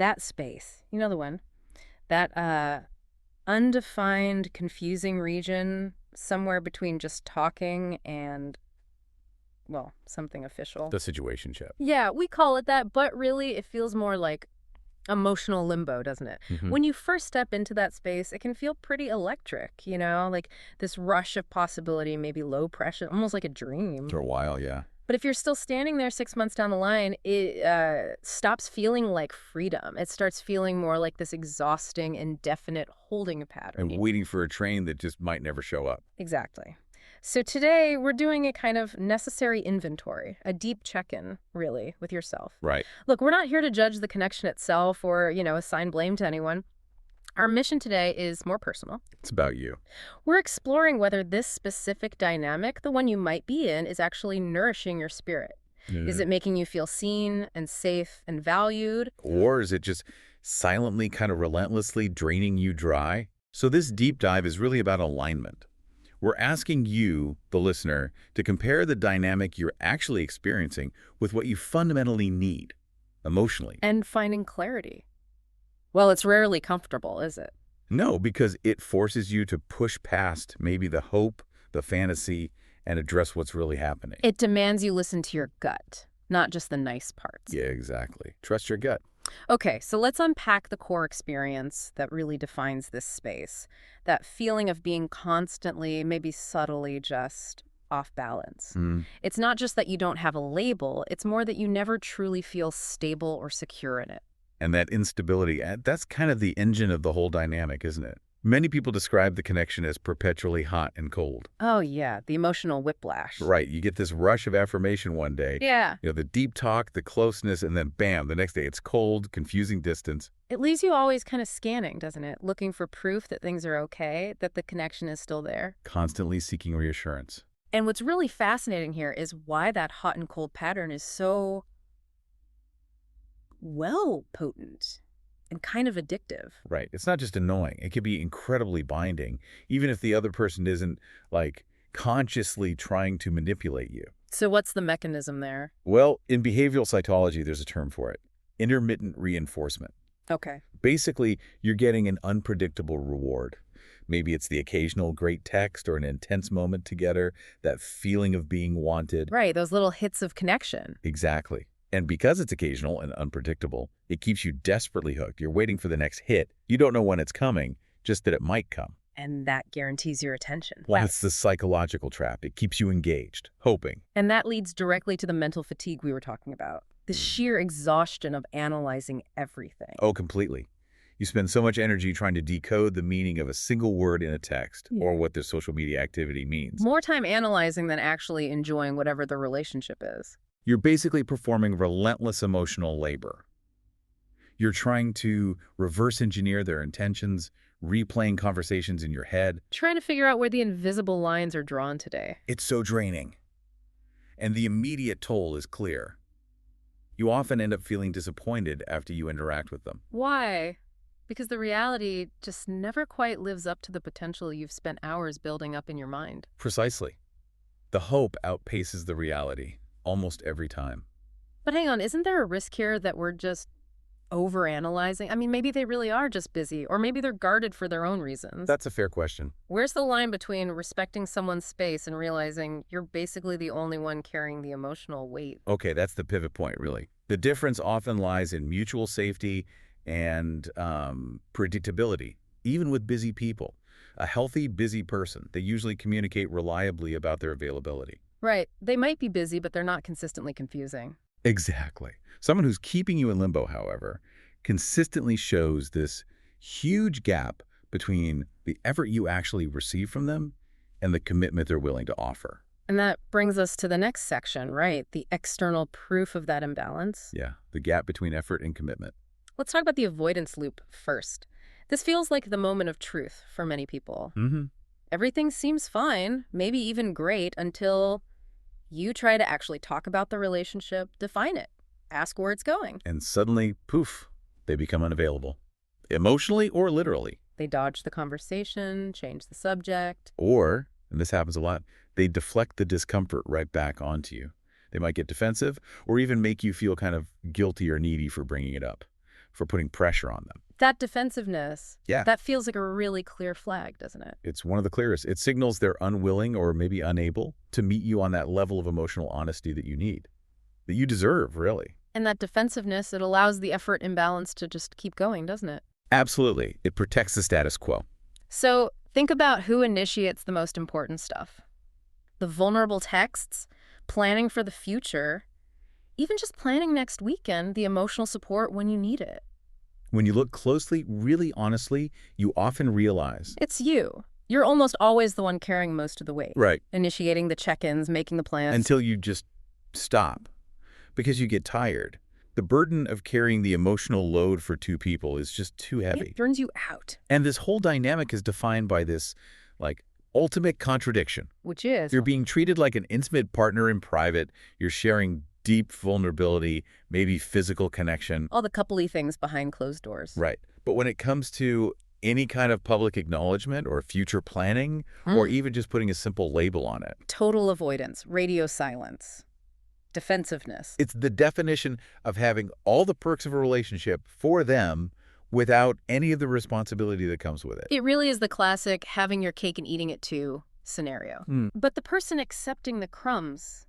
That space, you know the one, that undefined, confusing region somewhere between just talking and, well, something official. The situationship. Yeah, we call it that, but really it feels more like emotional limbo, doesn't it? Hmm. When you first step into that space, it can feel pretty electric, like this rush of possibility, maybe low pressure, almost like a dream. For a while, yeah. But if you're still standing there 6 months down the line, it stops feeling like freedom. It starts feeling more like this exhausting, indefinite holding pattern. And waiting for a train that just might never show up. Exactly. So today we're doing a kind of necessary inventory, a deep check-in, really, with yourself. Right. Look, we're not here to judge the connection itself or, assign blame to anyone. Our mission today is more personal. It's about you. We're exploring whether this specific dynamic, the one you might be in, is actually nourishing your spirit. Is it making you feel seen and safe and valued? Or is it just silently, kind of relentlessly draining you dry? So this deep dive is really about alignment. We're asking you, the listener, to compare the dynamic you're actually experiencing with what you fundamentally need, emotionally. And finding clarity. Well, it's rarely comfortable, is it? No, because it forces you to push past maybe the hope, the fantasy, and address what's really happening. It demands you listen to your gut, not just the nice parts. Yeah, exactly. Trust your gut. Okay, so let's unpack the core experience that really defines this space. That feeling of being constantly, maybe subtly just off balance. It's not just that you don't have a label, it's more that you never truly feel stable or secure in it. And that instability, that's kind of the engine of the whole dynamic, isn't it? Many people describe the connection as perpetually hot and cold. Oh, yeah, the emotional whiplash. Right. You get this rush of affirmation one day. Yeah. The deep talk, the closeness, and then bam, the next day it's cold, confusing distance. It leaves you always kind of scanning, doesn't it? Looking for proof that things are okay, that the connection is still there. Constantly seeking reassurance. And what's really fascinating here is why that hot and cold pattern is so, well, potent and kind of addictive. Right. It's not just annoying. It can be incredibly binding, even if the other person isn't, consciously trying to manipulate you. So what's the mechanism there? Well, in behavioral psychology, there's a term for it. Intermittent reinforcement. Okay. Basically, you're getting an unpredictable reward. Maybe it's the occasional great text or an intense moment together, that feeling of being wanted. Right, those little hits of connection. Exactly. And because it's occasional and unpredictable, it keeps you desperately hooked. You're waiting for the next hit. You don't know when it's coming, just that it might come. And that guarantees your attention. Well, it's the psychological trap. It keeps you engaged, hoping. And that leads directly to the mental fatigue we were talking about. The sheer exhaustion of analyzing everything. Oh, completely. You spend so much energy trying to decode the meaning of a single word in a text or what their social media activity means. More time analyzing than actually enjoying whatever the relationship is. You're basically performing relentless emotional labor. You're trying to reverse engineer their intentions, replaying conversations in your head. Trying to figure out where the invisible lines are drawn today. It's so draining. And the immediate toll is clear. You often end up feeling disappointed after you interact with them. Why? Because the reality just never quite lives up to the potential you've spent hours building up in your mind. Precisely. The hope outpaces the reality almost every time. But hang on, isn't there a risk here that we're just overanalyzing? I mean, maybe they really are just busy, or maybe they're guarded for their own reasons. That's a fair question. Where's the line between respecting someone's space and realizing you're basically the only one carrying the emotional weight? Okay, that's the pivot point, really. The difference often lies in mutual safety and predictability, even with busy people. A healthy, busy person, they usually communicate reliably about their availability. Right. They might be busy, but they're not consistently confusing. Exactly. Someone who's keeping you in limbo, however, consistently shows this huge gap between the effort you actually receive from them and the commitment they're willing to offer. And that brings us to the next section, right? The external proof of that imbalance. Yeah, the gap between effort and commitment. Let's talk about the avoidance loop first. This feels like the moment of truth for many people. Everything seems fine, maybe even great, until you try to actually talk about the relationship, define it, ask where it's going. And suddenly, poof, they become unavailable. Emotionally or literally. They dodge the conversation, change the subject. Or, and this happens a lot, they deflect the discomfort right back onto you. They might get defensive or even make you feel kind of guilty or needy for bringing it up. for putting pressure on them. That defensiveness, Yeah. that feels like a really clear flag, doesn't it? It's one of the clearest. It signals they're unwilling or maybe unable to meet you on that level of emotional honesty that you need, that you deserve, really. And that defensiveness, it allows the effort imbalance to just keep going, doesn't it? Absolutely. It protects the status quo. So think about who initiates the most important stuff. The vulnerable texts, planning for the future, even just planning next weekend, the emotional support when you need it. When you look closely, really honestly, you often realize. It's you. You're almost always the one carrying most of the weight. Right. Initiating the check-ins, making the plans. Until you just stop because you get tired. The burden of carrying the emotional load for two people is just too heavy. It burns you out. And this whole dynamic is defined by this, ultimate contradiction. Which is? You're being treated like an intimate partner in private. You're sharing deep vulnerability, maybe physical connection. All the coupley things behind closed doors. Right. But when it comes to any kind of public acknowledgement or future planning, or even just putting a simple label on it. Total avoidance, radio silence, defensiveness. It's the definition of having all the perks of a relationship for them without any of the responsibility that comes with it. It really is the classic having your cake and eating it too scenario. But the person accepting the crumbs,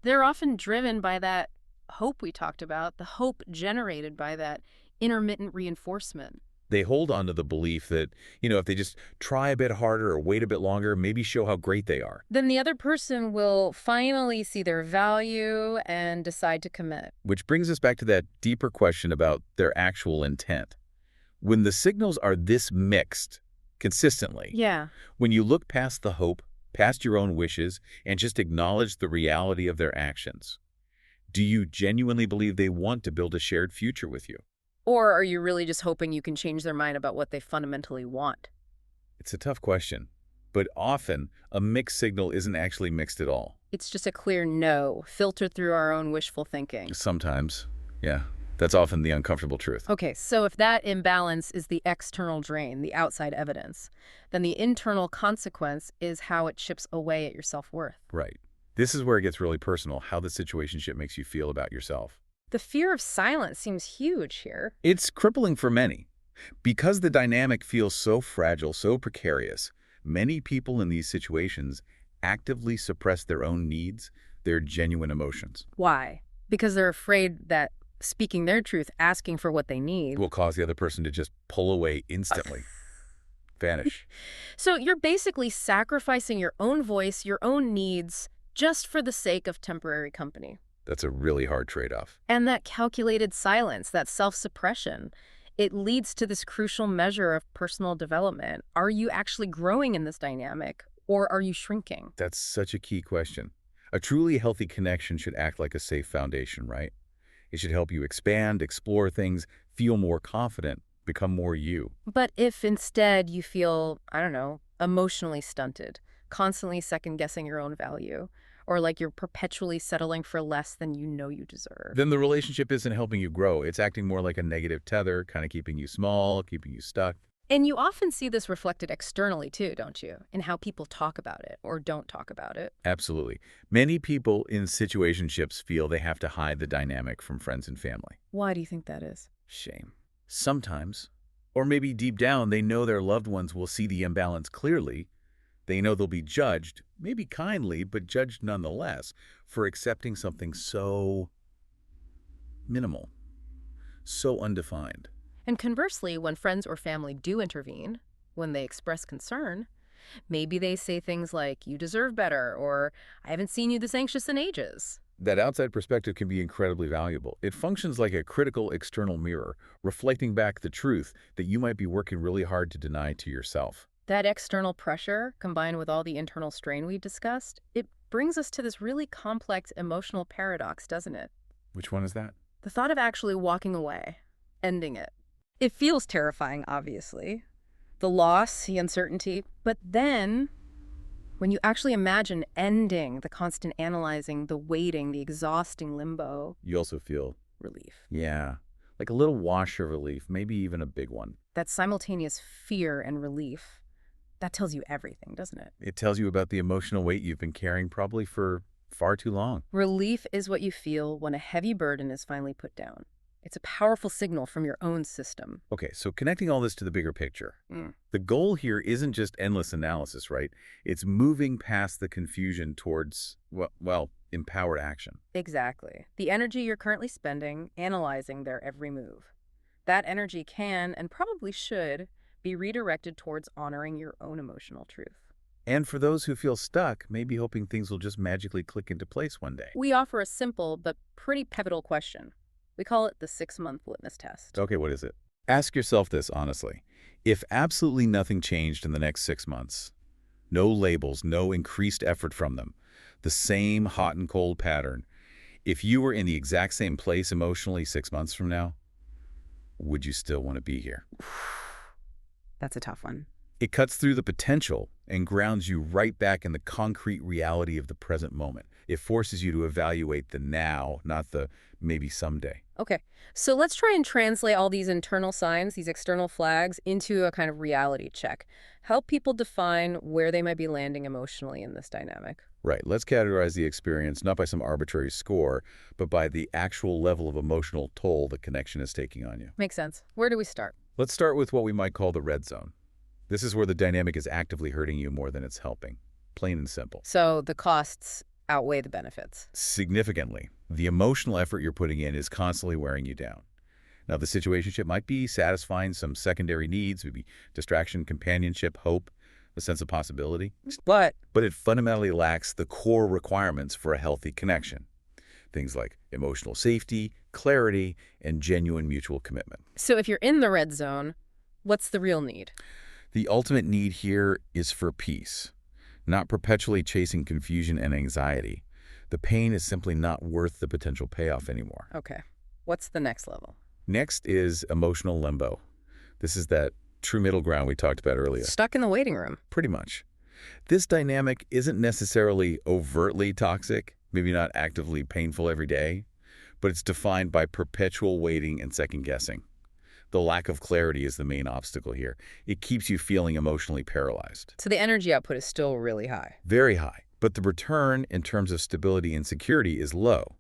they're often driven by that hope we talked about, the hope generated by that intermittent reinforcement. They hold on to the belief that, if they just try a bit harder or wait a bit longer, maybe show how great they are. Then the other person will finally see their value and decide to commit. Which brings us back to that deeper question about their actual intent. When the signals are this mixed consistently, Yeah. when you look past the hope, past your own wishes, and just acknowledge the reality of their actions, do you genuinely believe they want to build a shared future with you? Or are you really just hoping you can change their mind about what they fundamentally want? It's a tough question, but often a mixed signal isn't actually mixed at all. It's just a clear no, filtered through our own wishful thinking. Sometimes, yeah. That's often the uncomfortable truth. Okay, so if that imbalance is the external drain, the outside evidence, then the internal consequence is how it chips away at your self-worth. Right. This is where it gets really personal, how the situationship makes you feel about yourself. The fear of silence seems huge here. It's crippling for many. Because the dynamic feels so fragile, so precarious, many people in these situations actively suppress their own needs, their genuine emotions. Why? Because they're afraid that speaking their truth, asking for what they need, Will cause the other person to just pull away instantly. Vanish. So you're basically sacrificing your own voice, your own needs, just for the sake of temporary company. That's a really hard trade-off. And that calculated silence, that self-suppression, it leads to this crucial measure of personal development. Are you actually growing in this dynamic, or are you shrinking? That's such a key question. A truly healthy connection should act like a safe foundation, right? It should help you expand, explore things, feel more confident, become more you. But if instead you feel, I don't know, emotionally stunted, constantly second-guessing your own value, or like you're perpetually settling for less than you know you deserve. Then the relationship isn't helping you grow. It's acting more like a negative tether, kind of keeping you small, keeping you stuck. And you often see this reflected externally too, don't you? In how people talk about it or don't talk about it. Absolutely. Many people in situationships feel they have to hide the dynamic from friends and family. Why do you think that is? Shame. Sometimes, or maybe deep down, they know their loved ones will see the imbalance clearly. They know they'll be judged, maybe kindly, but judged nonetheless, for accepting something so minimal, so undefined. And conversely, when friends or family do intervene, when they express concern, maybe they say things like, you deserve better, or I haven't seen you this anxious in ages. That outside perspective can be incredibly valuable. It functions like a critical external mirror, reflecting back the truth that you might be working really hard to deny to yourself. That external pressure, combined with all the internal strain we discussed, it brings us to this really complex emotional paradox, doesn't it? Which one is that? The thought of actually walking away, ending it. It feels terrifying, obviously. The loss, the uncertainty. But then, when you actually imagine ending the constant analyzing, the waiting, the exhausting limbo, You also feel, relief. yeah, like a little wash of relief, maybe even a big one. That simultaneous fear and relief, that tells you everything, doesn't it? It tells you about the emotional weight you've been carrying probably for far too long. Relief is what you feel when a heavy burden is finally put down. It's a powerful signal from your own system. Okay, so connecting all this to the bigger picture. Mm. The goal here isn't just endless analysis, right? It's moving past the confusion towards, well, empowered action. Exactly. The energy you're currently spending analyzing their every move. That energy can, and probably should, be redirected towards honoring your own emotional truth. And for those who feel stuck, maybe hoping things will just magically click into place one day. We offer a simple but pretty pivotal question. We call it the 6-month litmus test. Okay, what is it? Ask yourself this honestly. If absolutely nothing changed in the next 6 months, no labels, no increased effort from them, the same hot and cold pattern, if you were in the exact same place emotionally 6 months from now, would you still want to be here? That's a tough one. It cuts through the potential and grounds you right back in the concrete reality of the present moment. It forces you to evaluate the now, not the maybe someday. Okay, so let's try and translate all these internal signs, these external flags, into a kind of reality check. Help people define where they might be landing emotionally in this dynamic. Right, let's categorize the experience not by some arbitrary score, but by the actual level of emotional toll the connection is taking on you. Makes sense. Where do we start? Let's start with what we might call the red zone. This is where the dynamic is actively hurting you more than it's helping. Plain and simple. So the costs outweigh the benefits. Significantly, the emotional effort you're putting in is constantly wearing you down. Now, the situationship might be satisfying some secondary needs, maybe distraction, companionship, hope, a sense of possibility. But But it fundamentally lacks the core requirements for a healthy connection. Things like emotional safety, clarity, and genuine mutual commitment. so if you're in the red zone, what's the real need? The ultimate need here is for peace, not perpetually chasing confusion and anxiety. The pain is simply not worth the potential payoff anymore. Okay, what's the next level? Next is emotional limbo. This is that true middle ground we talked about earlier. Stuck in the waiting room. Pretty much. This dynamic isn't necessarily overtly toxic, maybe not actively painful every day, but it's defined by perpetual waiting and second-guessing. The lack of clarity is the main obstacle here. It keeps you feeling emotionally paralyzed. So the energy output is still really high. Very high. But the return in terms of stability and security is low.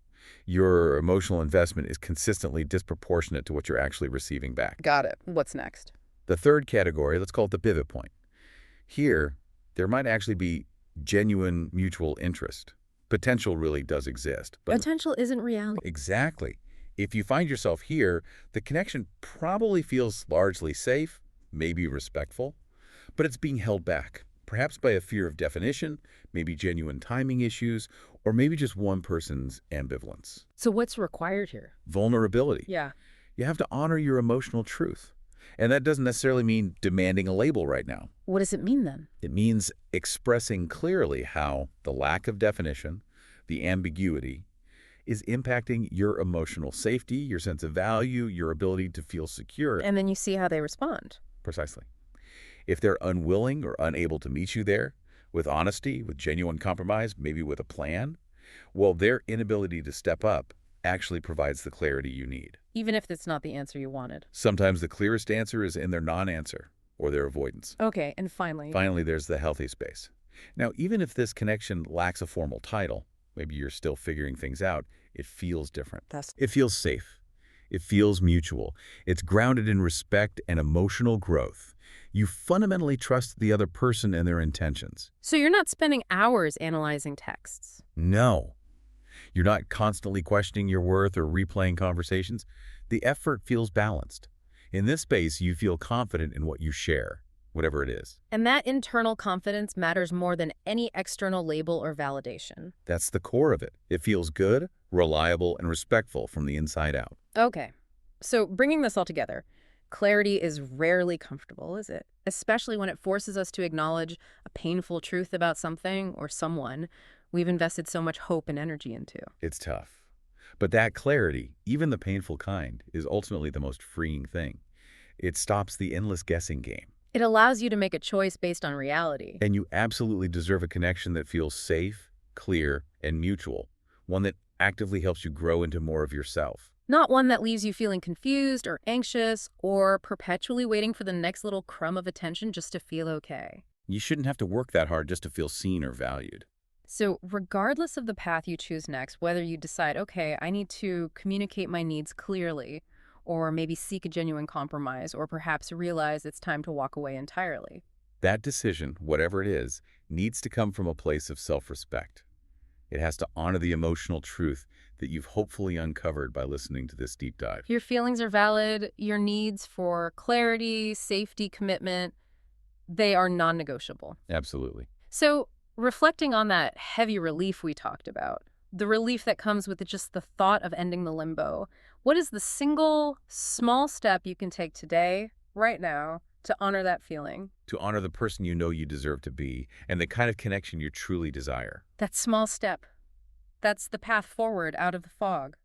Your emotional investment is consistently disproportionate to what you're actually receiving back. Got it. What's next? The third category, let's call it the pivot point. Here, there might actually be genuine mutual interest. Potential really does exist. But Potential isn't reality. exactly. If you find yourself here, the connection probably feels largely safe, maybe respectful, but it's being held back, perhaps by a fear of definition, maybe genuine timing issues, or maybe just one person's ambivalence. So what's required here? Vulnerability. Yeah. You have to honor your emotional truth. And that doesn't necessarily mean demanding a label right now. What does it mean then? It means expressing clearly how the lack of definition, the ambiguity, is impacting your emotional safety, your sense of value, your ability to feel secure. And then you see how they respond. Precisely. If they're unwilling or unable to meet you there, with honesty, with genuine compromise, maybe with a plan, well, their inability to step up actually provides the clarity you need. Even if it's not the answer you wanted. Sometimes the clearest answer is in their non-answer or their avoidance. Okay, and finally. Finally, there's the healthy space. Now, even if this connection lacks a formal title, maybe you're still figuring things out, it feels different. It feels safe. It feels mutual. It's grounded in respect and emotional growth. You fundamentally trust the other person and their intentions. So you're not spending hours analyzing texts. No. You're not constantly questioning your worth or replaying conversations. The effort feels balanced. In this space, you feel confident in what you share, whatever it is. And that internal confidence matters more than any external label or validation. That's the core of it. It feels good, reliable, and respectful from the inside out. Okay, so bringing this all together, clarity is rarely comfortable, is it? Especially when it forces us to acknowledge a painful truth about something or someone we've invested so much hope and energy into. It's tough. But that clarity, even the painful kind, is ultimately the most freeing thing. It stops the endless guessing game. It allows you to make a choice based on reality. And you absolutely deserve a connection that feels safe, clear, and mutual, one that actively helps you grow into more of yourself. Not one that leaves you feeling confused or anxious or perpetually waiting for the next little crumb of attention just to feel okay. You shouldn't have to work that hard just to feel seen or valued. So regardless of the path you choose next, whether you decide, okay, I need to communicate my needs clearly, or maybe seek a genuine compromise, or perhaps realize it's time to walk away entirely. That decision, whatever it is, needs to come from a place of self-respect. It has to honor the emotional truth that you've hopefully uncovered by listening to this deep dive. Your feelings are valid, your needs for clarity, safety, commitment, they are non-negotiable. Absolutely. So, reflecting on that heavy relief we talked about, the relief that comes with just the thought of ending the limbo, what is the single small step you can take today, right now, to honor that feeling? To honor the person you know you deserve to be and the kind of connection you truly desire. That small step. That's the path forward out of the fog.